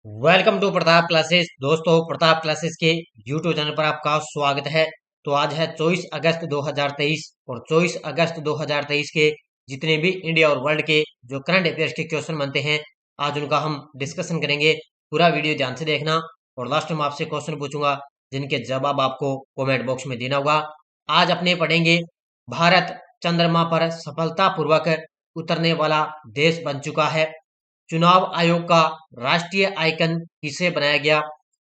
Welcome to Pratap classes. दोस्तों, Pratap classes के YouTube channel पर आपका स्वागत है। तो आज है 24 अगस्त 2023 और 24 अगस्त 2023 के जितने भी इंडिया और वर्ल्ड के जो करंट अफेयर्स के क्वेश्चन बनते हैं, आज उनका हम डिस्कशन करेंगे। पूरा वीडियो ध्यान से देखना और लास्ट में आपसे क्वेश्चन पूछूंगा जिनके जवाब आपको कमेंट बॉक्स में देना होगा। आज अपने पढ़ेंगे भारत चंद्रमा पर सफलतापूर्वक उतरने वाला देश बन चुका है। चुनाव आयोग का राष्ट्रीय आइकन किसे बनाया गया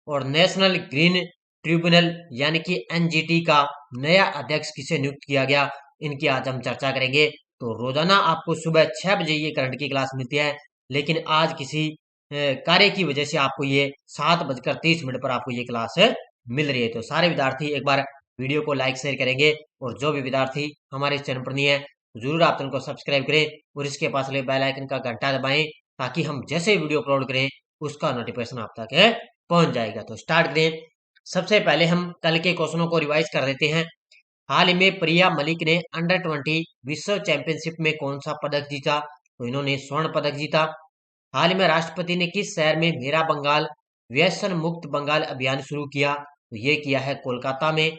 और नेशनल ग्रीन ट्रिब्यूनल यानी कि एनजीटी का नया अध्यक्ष किसे नियुक्त किया गया, इनकी आज हम चर्चा करेंगे। तो रोजाना आपको सुबह 6 बजे ये करंट की क्लास मिलती है, लेकिन आज किसी कार्य की वजह से आपको ये 7:30 पर आपको ये क्लास मिल रही है। तो सारे विद्यार्थी एक बार वीडियो को लाइक शेयर करेंगे और जो भी विद्यार्थी हमारे चैनल पर नहीं है जरूर आप चैनल को सब्सक्राइब करें और इसके पास वाले बेल आइकन का घंटा दबाएं ताकि हम जैसे वीडियो अपलोड करें उसका नोटिफिकेशन आप तक पहुंच जाएगा। तो स्टार्ट करें। सबसे पहले हम कल के क्वेश्चनों को रिवाइज कर देते हैं। हाल ही में प्रिया मलिक ने अंडर 20 विश्व चैंपियनशिप में कौन सा पदक जीता? तो इन्होंने स्वर्ण पदक जीता। हाल ही में राष्ट्रपति ने किस शहर में मेरा बंगाल व्यसन मुक्त बंगाल अभियान शुरू किया? तो ये किया है कोलकाता में।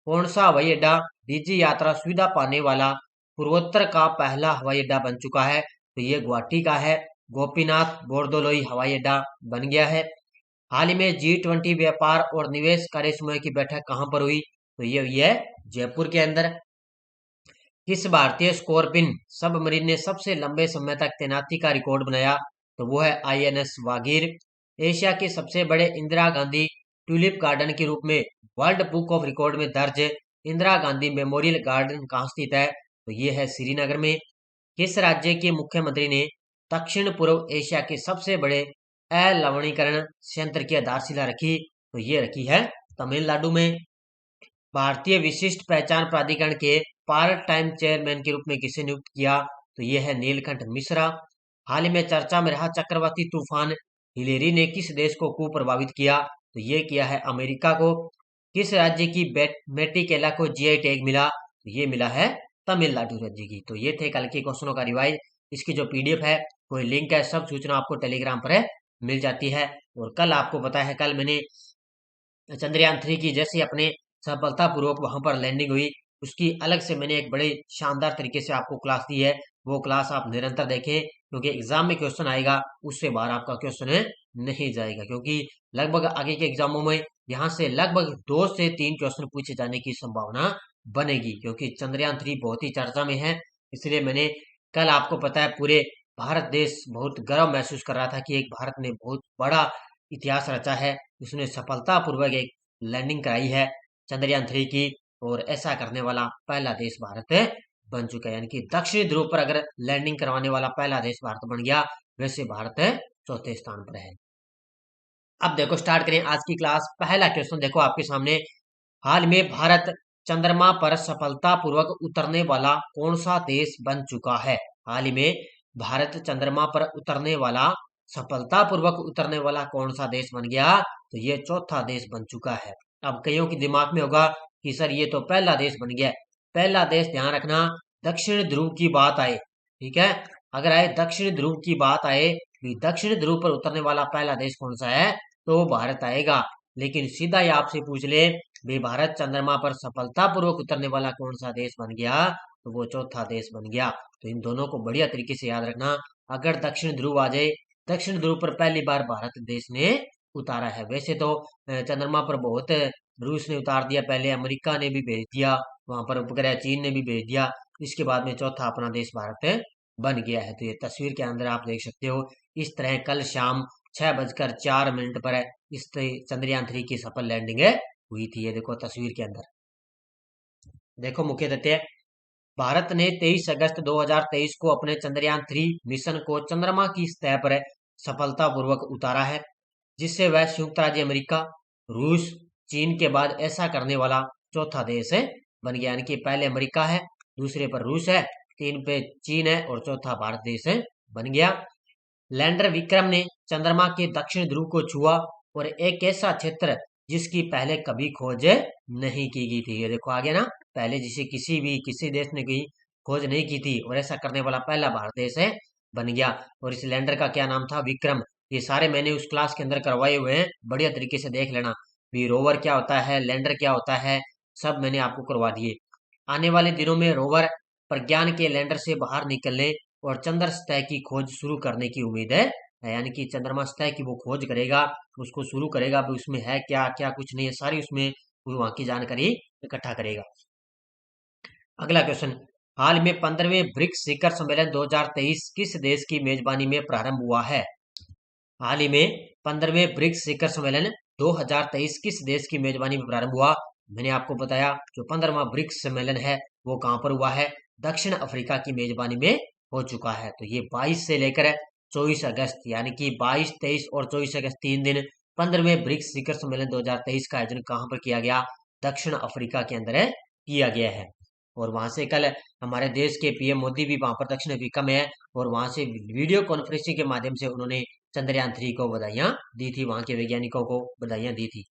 कौन सा हवाई अड्डा डिजी यात्रा सुविधा पाने वाला पूर्वोत्तर का पहला हवाई अड्डा बन चुका है? तो ये गुवाहाटी का है। गोपीनाथ बोरदोलोई हवाई अड्डा बन गया है। हाल ही में G20 व्यापार और निवेश कार्य समूह की बैठक कहां पर हुई? तो ये हुई है जयपुर के अंदर। किस भारतीय स्कॉर्पिन सबमरीन ने सबसे लंबे समय तक तैनाती का रिकॉर्ड बनाया? तो वो है INS वागीर। एशिया के सबसे बड़े इंदिरा गांधी ट्यूलिप गार्डन के रूप में वर्ल्ड बुक ऑफ रिकॉर्ड में दर्ज इंदिरा गांधी मेमोरियल गार्डन कहाँ स्थित है? तो ये है श्रीनगर में। किस राज्य के मुख्यमंत्री ने दक्षिण पूर्व एशिया के सबसे बड़े अलवणीकरण संयंत्र की आधारशिला रखी? तो ये रखी है तमिलनाडु में। भारतीय विशिष्ट पहचान प्राधिकरण के पार्ट टाइम चेयरमैन के रूप में किसे नियुक्त किया? तो ये है नीलकंठ मिश्रा। हाल ही में चर्चा में रहा चक्रवाती तूफान हिलेरी ने किस देश को प्रभावित किया? तो ये किया है अमेरिका को। किस राज्य की मेटिकेला को GI टैग मिला? तो ये मिला है तमिलनाडु राज्य की। तो ये थे कल के क्वेश्चनों का रिवाइज। इसकी जो PDF है कोई लिंक है, सब सूचना आपको टेलीग्राम पर मिल जाती है। और कल आपको पता है कल मैंने चंद्रयान 3 की जैसे अपने सफलतापूर्वक वहां पर लैंडिंग हुई उसकी अलग से मैंने एक बड़े शानदार तरीके से आपको क्लास दी है। वो क्लास आप निरंतर देखें क्योंकि एग्जाम में क्वेश्चन आएगा उससे बाहर आपका क्वेश्चन नहीं जाएगा, क्योंकि लगभग आगे के एग्जामों में यहाँ से लगभग 2 से 3 क्वेश्चन पूछे जाने की संभावना बनेगी, क्योंकि चंद्रयान 3 बहुत ही चर्चा में है। इसलिए मैंने कल आपको पता है पूरे भारत देश बहुत गर्व महसूस कर रहा था कि एक भारत ने बहुत बड़ा इतिहास रचा है। उसने सफलतापूर्वक एक लैंडिंग कराई है चंद्रयान 3 की और ऐसा करने वाला पहला देश भारत बन चुका है। यानी कि दक्षिणी ध्रुव पर अगर लैंडिंग करवाने वाला पहला देश भारत बन गया, वैसे भारत चौथे स्थान पर है। अब देखो स्टार्ट करें आज की क्लास। पहला क्वेश्चन देखो आपके सामने। हाल में भारत चंद्रमा पर सफलतापूर्वक उतरने वाला कौन सा देश बन चुका है? हाल ही में भारत चंद्रमा पर उतरने वाला सफलतापूर्वक उतरने वाला कौन सा देश बन गया? तो ये चौथा देश बन चुका है। अब कईयों के दिमाग में होगा कि सर ये तो पहला देश बन गया। पहला देश ध्यान रखना दक्षिण ध्रुव की बात आए, ठीक है, अगर आए दक्षिण ध्रुव की बात आए कि दक्षिण ध्रुव पर उतरने वाला पहला देश कौन सा है, तो भारत आएगा। लेकिन सीधा ही आपसे पूछ ले भाई भारत चंद्रमा पर सफलतापूर्वक उतरने वाला कौन सा देश बन गया, तो वो चौथा देश बन गया। तो इन दोनों को बढ़िया तरीके से याद रखना। अगर दक्षिण ध्रुव आ जाए, दक्षिण ध्रुव पर पहली बार भारत देश ने उतारा है। वैसे तो चंद्रमा पर बहुत रूस ने उतार दिया, पहले अमेरिका ने भी भेज दिया वहां पर उपग्रह, चीन ने भी भेज दिया। इसके बाद में चौथा अपना देश भारत बन गया है। तो ये तस्वीर के अंदर आप देख सकते हो इस तरह कल शाम 6:04 पर इस चंद्रयान 3 की सफल लैंडिंग हुई थी। ये देखो तस्वीर के अंदर देखो मुख्य तथ्य। भारत ने 23 अगस्त 2023 को अपने चंद्रयान 3 मिशन को चंद्रमा की सतह पर सफलतापूर्वक उतारा है, जिससे वह संयुक्त राज्य अमेरिका, रूस, चीन के बाद ऐसा करने वाला चौथा देश बन गया। यानी कि पहले अमेरिका है, दूसरे पर रूस है, 3 पे चीन है और चौथा भारत देश बन गया। लैंडर विक्रम ने चंद्रमा के दक्षिण ध्रुव को छुआ और एक ऐसा क्षेत्र जिसकी पहले कभी खोज नहीं की गई थी। ये देखो आ गया ना, पहले जिसे किसी देश ने की खोज नहीं की थी और ऐसा करने वाला पहला भारत देश बन गया। और इस लैंडर का क्या नाम था? विक्रम। ये सारे मैंने उस क्लास के अंदर करवाए हुए हैं, बढ़िया तरीके से देख लेना। भी रोवर क्या होता है, लैंडर क्या होता है, सब मैंने आपको करवा दिए। आने वाले दिनों में रोवर प्रज्ञान के लैंडर से बाहर निकलने और चंद्र सतह की खोज शुरू करने की उम्मीद है। यानी कि चंद्रमा सतह की वो खोज करेगा, उसको शुरू करेगा, भी उसमें है क्या क्या कुछ नहीं है, सारी उसमें वहां की जानकारी इकट्ठा करेगा। अगला क्वेश्चन, हाल में 15वें ब्रिक्स शिखर सम्मेलन 2023 किस देश की मेजबानी में प्रारंभ हुआ है? हाल ही में 15वें ब्रिक्स शिखर सम्मेलन 2023 किस देश की मेजबानी में प्रारंभ हुआ? मैंने आपको बताया जो 15वां ब्रिक्स सम्मेलन है वो कहां पर हुआ है? दक्षिण अफ्रीका की मेजबानी में हो चुका है। तो ये 22 से लेकर 24 अगस्त, यानी कि 22, 23 और 24 अगस्त 3 दिन 15वें ब्रिक्स शिखर सम्मेलन 2023 का आयोजन कहां पर किया गया? दक्षिण अफ्रीका के अंदर किया गया है। और वहां से कल हमारे देश के पीएम मोदी भी वहां पर दक्षिण अफ्रीका में है, और वहां से वीडियो कॉन्फ्रेंसिंग के माध्यम से उन्होंने चंद्रयान 3 को बधाइयां दी थी, वहां के वैज्ञानिकों को बधाइयां दी थी।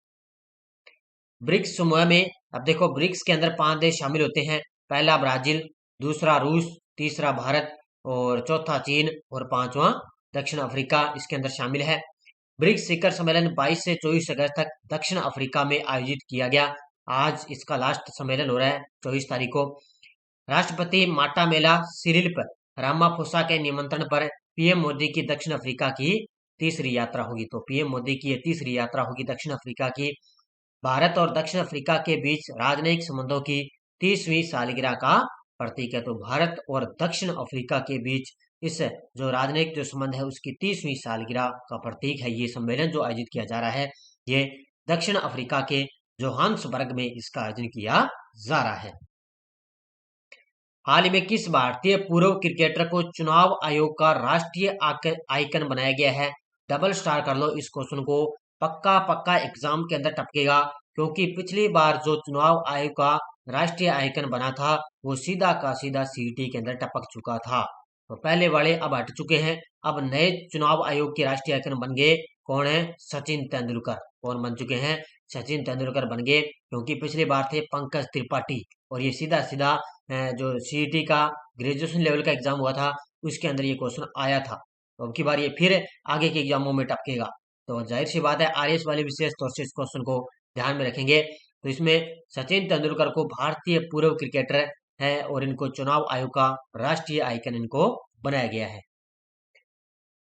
ब्रिक्स समूह में अब देखो, ब्रिक्स के अंदर 5 देश शामिल होते हैं। पहला ब्राजील, दूसरा रूस, तीसरा भारत, और चौथा चीन, और पांचवा दक्षिण अफ्रीका इसके अंदर शामिल है। ब्रिक्स शिखर सम्मेलन 22 से 24 अगस्त तक दक्षिण अफ्रीका में आयोजित किया गया। आज इसका लास्ट सम्मेलन हो रहा है 24 तारीख को। राष्ट्रपति माटामेला सिरिल रामाफोसा के निमंत्रण पर पीएम मोदी की दक्षिण अफ्रीका की तीसरी यात्रा होगी। तो पीएम मोदी की यह तीसरी यात्रा होगी दक्षिण अफ्रीका की। भारत और दक्षिण अफ्रीका के बीच राजनयिक संबंधों की 30वीं सालगिरह का प्रतीक है। तो भारत और दक्षिण अफ्रीका के बीच इस जो राजनयिक जो संबंध है उसकी 30वीं सालगिरह का प्रतीक है ये सम्मेलन जो आयोजित किया जा रहा है। ये दक्षिण अफ्रीका के जोहान्सबर्ग में इसका आयोजन किया जा रहा है। हाल ही में किस भारतीय पूर्व क्रिकेटर को चुनाव आयोग का राष्ट्रीय आइकन बनाया गया है? डबल स्टार कर लो इस क्वेश्चन को, पक्का पक्का एग्जाम के अंदर टपकेगा, क्योंकि पिछली बार जो चुनाव आयोग का राष्ट्रीय आइकन बना था वो सीधा का सीधा सीईटी के अंदर टपक चुका था। तो पहले वाले अब हट चुके हैं, अब नए चुनाव आयोग के राष्ट्रीय आइकन बन गए। कौन है? सचिन तेंदुलकर। कौन बन चुके हैं? सचिन तेंदुलकर बन गए, क्योंकि पिछली बार थे पंकज त्रिपाठी, और ये सीधा सीधा जो सीईटी का ग्रेजुएशन लेवल का एग्जाम हुआ था उसके अंदर ये क्वेश्चन आया था। तो अब की बार ये फिर आगे के एग्जामों में टपकेगा। तो जाहिर सी बात है आरएस वाले विशेष तौर से इस क्वेश्चन को ध्यान में रखेंगे। तो इसमें सचिन तेंदुलकर को भारतीय पूर्व क्रिकेटर है और इनको चुनाव आयोग का राष्ट्रीय आइकन इनको बनाया गया है।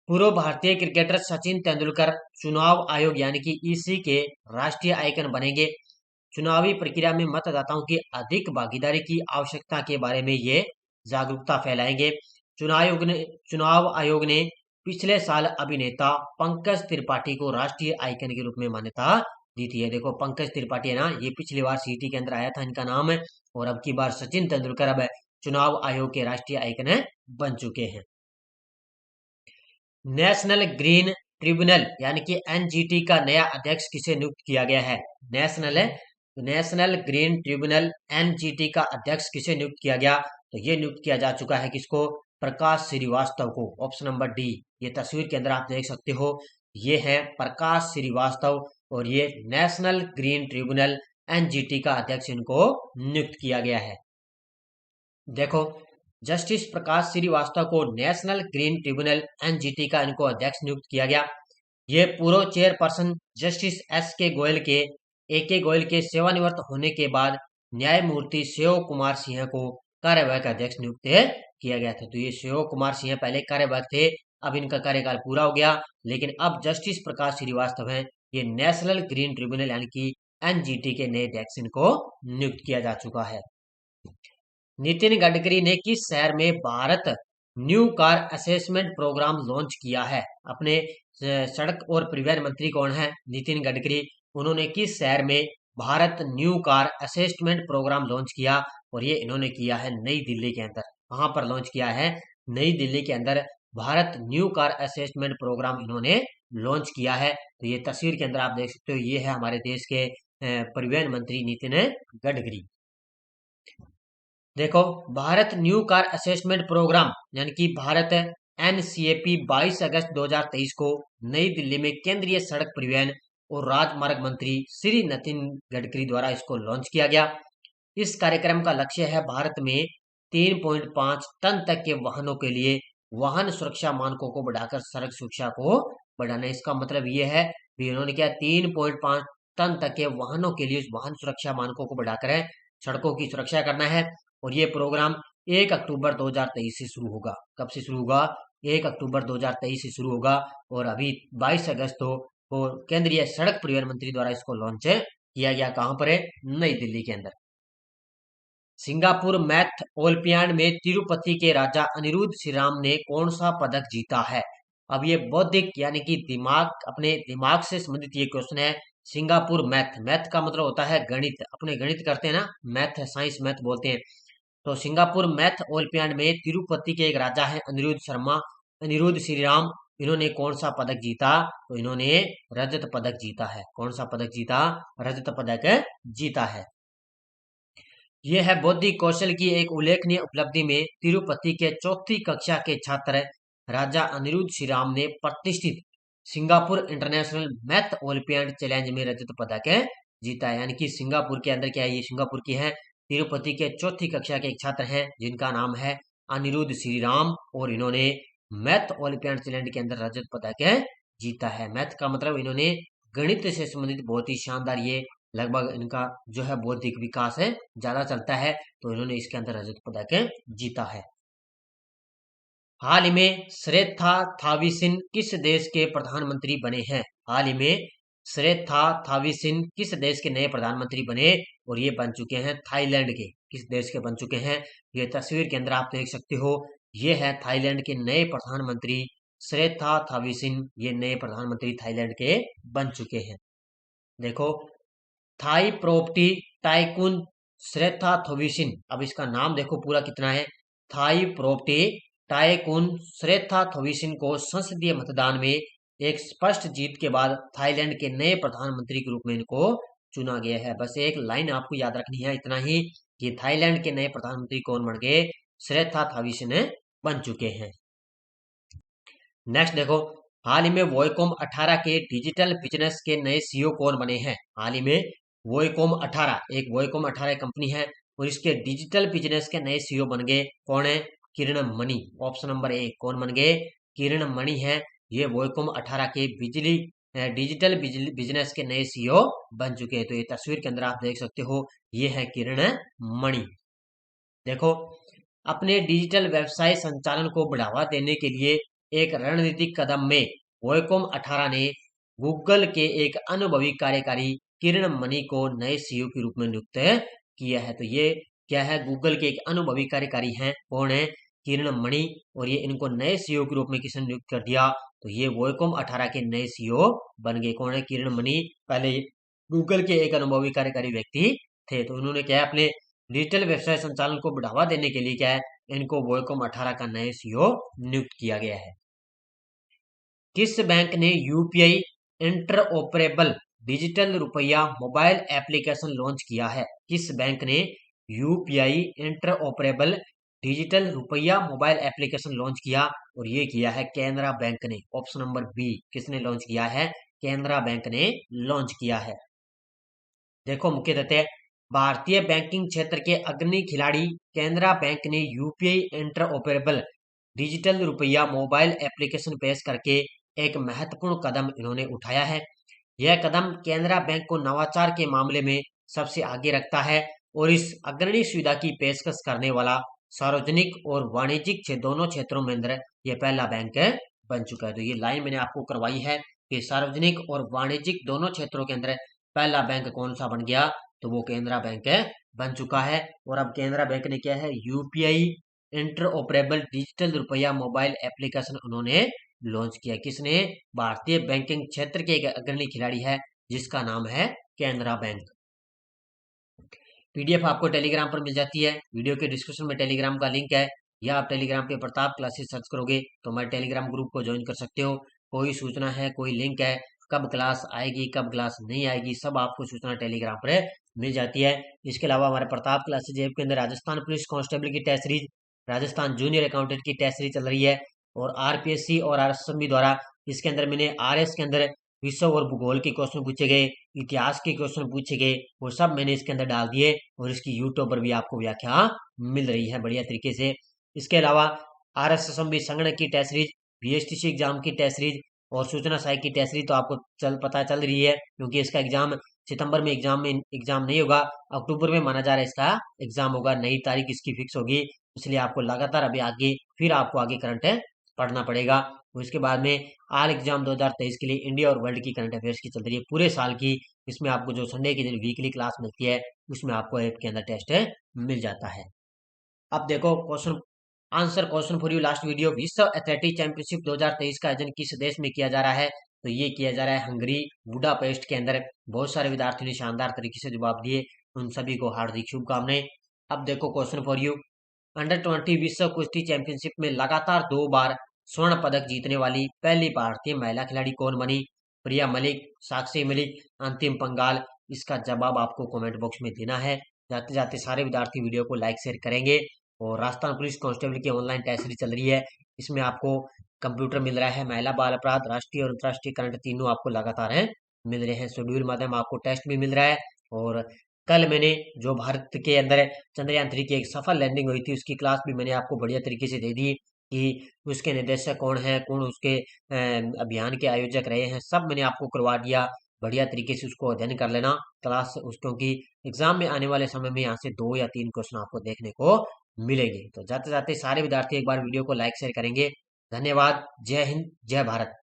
पूर्व भारतीय क्रिकेटर सचिन तेंदुलकर चुनाव आयोग यानी कि ईसी के राष्ट्रीय आइकन बनेंगे। चुनावी प्रक्रिया में मतदाताओं की अधिक भागीदारी की आवश्यकता के बारे में ये जागरूकता फैलाएंगे। चुनाव आयोग ने पिछले साल अभिनेता पंकज त्रिपाठी को राष्ट्रीय आइकन के रूप में मान्यता दी थी। देखो पंकज त्रिपाठी है ना, ये पिछली बार सीटी के अंदर आया था इनका नाम है, और अब की बार सचिन तेंदुलकर अब चुनाव आयोग के राष्ट्रीय आइकन बन चुके हैं। नेशनल ग्रीन ट्रिब्यूनल यानी कि एनजीटी का नया अध्यक्ष किसे नियुक्त किया गया है? नेशनल ग्रीन ट्रिब्यूनल एनजीटी का अध्यक्ष किसे नियुक्त किया गया? तो ये नियुक्त किया जा चुका है किसको? प्रकाश श्रीवास्तव को। Option number D. ये तस्वीर के अंदर आप देख सकते हो, ये है प्रकाश श्रीवास्तव, और ये नेशनल ग्रीन ट्रिब्यूनल एनजीटी का अध्यक्ष इनको नियुक्त किया गया है। देखो, जस्टिस प्रकाश श्रीवास्तव को नेशनल ग्रीन ट्रिब्यूनल एनजीटी का इनको अध्यक्ष नियुक्त किया गया। ये पूर्व चेयरपर्सन जस्टिस ए के गोयल के सेवानिवृत्त होने के बाद न्यायमूर्ति शिव कुमार सिंह को कार्यवाहक अध्यक्ष नियुक्त किया गया था। तो ये शिव कुमार सिंह पहले कार्यवाहक थे, अब इनका कार्यकाल पूरा हो गया, लेकिन अब जस्टिस प्रकाश श्रीवास्तव हैं, ये नेशनल ग्रीन ट्रिब्यूनल यानी कि एनजीटी के नए अध्यक्ष इनको नियुक्त किया जा चुका है। नितिन गडकरी ने किस शहर में Bharat new car assessment program launch किया है? अपने सड़क और परिवहन मंत्री कौन है? नितिन गडकरी। उन्होंने किस शहर में Bharat new car assessment program launch किया? और ये इन्होंने किया है नई दिल्ली के अंदर। कहां पर लॉन्च किया है? नई दिल्ली के अंदर Bharat new car assessment program इन्होंने लॉन्च किया है। तो ये तस्वीर के अंदर आप देख सकते हो, ये है हमारे देश के परिवहन मंत्री नितिन गडकरी। देखो, Bharat new car assessment program यानी कि भारत एनसीएपी 22 अगस्त 2023 को नई दिल्ली में केंद्रीय सड़क परिवहन और राजमार्ग मंत्री श्री नितिन गडकरी द्वारा इसको लॉन्च किया गया। इस कार्यक्रम का लक्ष्य है भारत में 3.5 टन तक के वाहनों के लिए वाहन सुरक्षा मानकों को बढ़ाकर सड़क सुरक्षा को बढ़ाना। इसका मतलब ये है कि इन्होंने क्या 3.5 टन तक के वाहनों के लिए वाहन सुरक्षा मानकों को बढ़ाकर है सड़कों की सुरक्षा करना है। और ये प्रोग्राम 1 अक्टूबर 2023 से शुरू होगा। कब से शुरू होगा? 1 अक्टूबर 2023 से शुरू होगा और अभी 22 अगस्त को केंद्रीय सड़क परिवहन मंत्री द्वारा इसको लॉन्च किया गया। कहां पर है? नई दिल्ली के अंदर। सिंगापुर मैथ ओलंपियाड में तिरुपति के राजा अनिरुद्ध श्रीराम ने कौन सा पदक जीता है? अब ये बौद्धिक यानी कि दिमाग, अपने दिमाग से संबंधित ये क्वेश्चन है। सिंगापुर मैथ, मैथ का मतलब होता है गणित, अपने गणित करते हैं ना, मैथ है, साइंस मैथ बोलते हैं। तो सिंगापुर मैथ ओलंपियाड में तिरुपति के एक राजा है अनिरुद्ध श्रीराम, इन्होंने कौन सा पदक जीता? तो इन्होंने रजत पदक जीता है। कौन सा पदक जीता? रजत पदक जीता है। यह है बौद्धिक कौशल की एक उल्लेखनीय उपलब्धि में तिरुपति के चौथी कक्षा के छात्र राजा अनिरुद्ध श्रीराम ने प्रतिष्ठित Singapore international math olympiad challenge में रजत पदक जीता है। यानी कि सिंगापुर के अंदर क्या है? ये सिंगापुर की है, तिरुपति के चौथी कक्षा के एक छात्र हैं जिनका नाम है अनिरुद्ध श्रीराम और इन्होंने मैथ ओलंपियाड चैलेंज के अंदर रजत पदक जीता है। मैथ का मतलब इन्होंने गणित से संबंधित बहुत ही शानदार, ये लगभग इनका जो है बौद्धिक विकास है ज्यादा चलता है, तो इन्होंने इसके अंदर रजत पदक जीता है। हाल ही में श्रेथा थाविसिन किस देश के प्रधानमंत्री बने हैं? हाल ही में श्रेथा थाविसिन किस देश के नए प्रधानमंत्री बने? और ये बन चुके हैं थाईलैंड के। किस देश के बन चुके हैं? ये तस्वीर के अंदर आप देख सकते हो, ये है थाईलैंड के नए प्रधानमंत्री श्रेथा थाविसिन, ये नए प्रधानमंत्री थाईलैंड के बन चुके हैं। देखो, थाई प्रॉपर्टी टाइकून श्रेथा थोविसिन, अब इसका नाम देखो पूरा कितना है। थाई प्रॉपर्टी टाइकून श्रेथा थोविसिन को संसदीय मतदान में एक स्पष्ट जीत के बाद थाईलैंड के नए प्रधानमंत्री के रूप में इनको चुना गया है। बस एक लाइन आपको याद रखनी है, इतना ही, कि थाईलैंड के नए प्रधानमंत्री कौन बन गए? श्रेथा थोविसिन बन चुके हैं। नेक्स्ट देखो, हाल ही में वोइकॉम 18 के डिजिटल बिजनेस के नए सीईओ कौन बने हैं? हाल ही में वोइकॉम 18, एक वोइकॉम 18 कंपनी है और इसके डिजिटल बिजनेस के नए सीईओ बन गए। कौन है? किरण मणि। ऑप्शन नंबर ए, कौन बन गए? किरण मणि है, ये वोइकॉम 18 के डिजिटल बिजनेस के नए सीईओ बन चुके हैं। तो ये तस्वीर के अंदर आप देख सकते हो, ये है किरण मणि। देखो, अपने डिजिटल व्यवसाय संचालन को बढ़ावा देने के लिए एक रणनीतिक कदम में वोइकॉम 18 ने गूगल के एक अनुभवी कार्यकारी किरण मणि को नए सीईओ के रूप में नियुक्त किया है। तो ये क्या है? गूगल के एक अनुभवी कार्यकारी हैं। कौन है? किरण मणि। और ये इनको नए सीईओ के रूप में किसने नियुक्त कर दिया? तो ये वोइकॉम 18 के नए सीईओ बन गए। कौन है? किरण मणि। पहले गूगल के एक अनुभवी कार्यकारी व्यक्ति थे, तो उन्होंने क्या है, अपने डिजिटल व्यवसाय संचालन को बढ़ावा देने के लिए क्या है, इनको वोइकॉम 18 का नए सीईओ नियुक्त किया गया है। किस बैंक ने यूपीआई इंटरऑपरेबल डिजिटल रुपया मोबाइल एप्लीकेशन लॉन्च किया है? किस बैंक ने यूपीआई इंटरऑपरेबल डिजिटल रुपया मोबाइल एप्लीकेशन लॉन्च किया? और ये किया है कैनरा बैंक ने। ऑप्शन नंबर बी, किसने लॉन्च किया है? कैनरा बैंक ने लॉन्च किया है। देखो, मुख्य तथ्य, भारतीय बैंकिंग क्षेत्र के अग्रणी खिलाड़ी कैनरा बैंक ने यूपीआई इंटरऑपरेबल डिजिटल रुपया मोबाइल एप्लीकेशन पेश करके एक महत्वपूर्ण कदम इन्होंने उठाया है। यह कदम कैनरा बैंक को नवाचार के मामले में सबसे आगे रखता है और इस अग्रणी सुविधा की पेशकश करने वाला सार्वजनिक और वाणिज्यिक दोनों क्षेत्रों में अंदर यह पहला बैंक बन चुका है। तो ये लाइन मैंने आपको करवाई है कि सार्वजनिक और वाणिज्यिक दोनों क्षेत्रों के अंदर पहला बैंक कौन सा बन गया? तो वो कैनरा बैंक बन चुका है। और अब कैनरा बैंक ने क्या है? यूपीआई इंटरऑपरेबल डिजिटल रुपया मोबाइल एप्लीकेशन उन्होंने लॉन्च किया। किसने? भारतीय बैंकिंग क्षेत्र के एक अग्रणी खिलाड़ी है जिसका नाम है कैनरा बैंक। पीडीएफ आपको टेलीग्राम पर मिल जाती है, वीडियो के डिस्क्रिप्शन में टेलीग्राम का लिंक है, या आप टेलीग्राम पे प्रताप क्लासेस सर्च करोगे तो हमारे टेलीग्राम ग्रुप को ज्वाइन कर सकते हो। कोई सूचना है, कोई लिंक है, कब क्लास आएगी, कब क्लास नहीं आएगी, सब आपको सूचना टेलीग्राम पर मिल जाती है। इसके अलावा हमारे प्रताप क्लासेज ऐप के अंदर राजस्थान पुलिस कांस्टेबल की test series, Rajasthan junior accountant की टेस्ट सीरीज चल रही है, और आरपीएससी और आरएसएसबी द्वारा इसके अंदर मैंने आरएस के अंदर विश्व और भूगोल के क्वेश्चन पूछे गए, इतिहास के क्वेश्चन पूछे गए, वो सब मैंने इसके अंदर डाल दिए और इसकी यूट्यूब पर भी आपको व्याख्या मिल रही है बढ़िया तरीके से। इसके अलावा RSSMB संगणक की टेस्ट सीरीज, VSTC एग्जाम की टेस्ट सीरीज और सूचना सहायक की टेस्ट सीरीज तो आपको पता चल रही है, क्योंकि इसका एग्जाम सितंबर में एग्जाम नहीं होगा, अक्टूबर में माना जा रहा है इसका एग्जाम होगा, नई तारीख इसकी फिक्स होगी। इसलिए आपको लगातार अभी आगे फिर आपको आगे करंट पढ़ना पड़ेगा। और इसके बाद में आल एग्जाम 2023 के लिए इंडिया और वर्ल्ड की करंट अफेयर्स की चल रही है पूरे साल की। इसमें आपको जो संडे के दिन वीकली क्लास मिलती है उसमें आपको ऐप के अंदर टेस्ट मिल जाता है। अब देखो question answer question for you last video. विश्व एथलेटिक चैंपियनशिप 2023 का आयोजन किस देश में किया जा रहा है? तो ये किया जा रहा है हंगरी बुडापेस्ट के अंदर। बहुत सारे विद्यार्थियों ने शानदार तरीके से जवाब दिए, उन सभी को हार्दिक शुभकामनाएं। अब देखो क्वेश्चन फॉर यू, अंडर 20 विश्व कुश्ती चैंपियनशिप में लगातार 2 बार स्वर्ण पदक जीतने वाली पहली भारतीय महिला खिलाड़ी कौन बनी? प्रिया मलिक, साक्षी मलिक, अंतिम पंगाल? इसका जवाब आपको कमेंट बॉक्स में देना है। जाते जाते सारे विद्यार्थी वीडियो को लाइक शेयर करेंगे। और राजस्थान पुलिस कांस्टेबल की ऑनलाइन टेस्ट सीरीज चल रही है, इसमें आपको कंप्यूटर मिल रहा है, महिला बाल अपराध, राष्ट्रीय और अंतर्राष्ट्रीय करंट तीनों आपको लगातार है मिल रहे हैं। शेड्यूल माध्यम आपको टेस्ट भी मिल रहा है। और कल मैंने जो भारत के अंदर चंद्रयान 3 की एक सफल लैंडिंग हुई थी उसकी क्लास भी मैंने आपको बढ़िया तरीके से दे दी कि उसके निदेशक कौन है, कौन उसके अभियान के आयोजक रहे हैं, सब मैंने आपको करवा दिया। बढ़िया तरीके से उसको अध्ययन कर लेना क्लास उस, क्योंकि एग्जाम में आने वाले समय में यहाँ से 2 या 3 क्वेश्चन आपको देखने को मिलेंगे। तो जाते जाते सारे विद्यार्थी एक बार वीडियो को लाइक शेयर करेंगे। धन्यवाद। जय हिंद, जय भारत।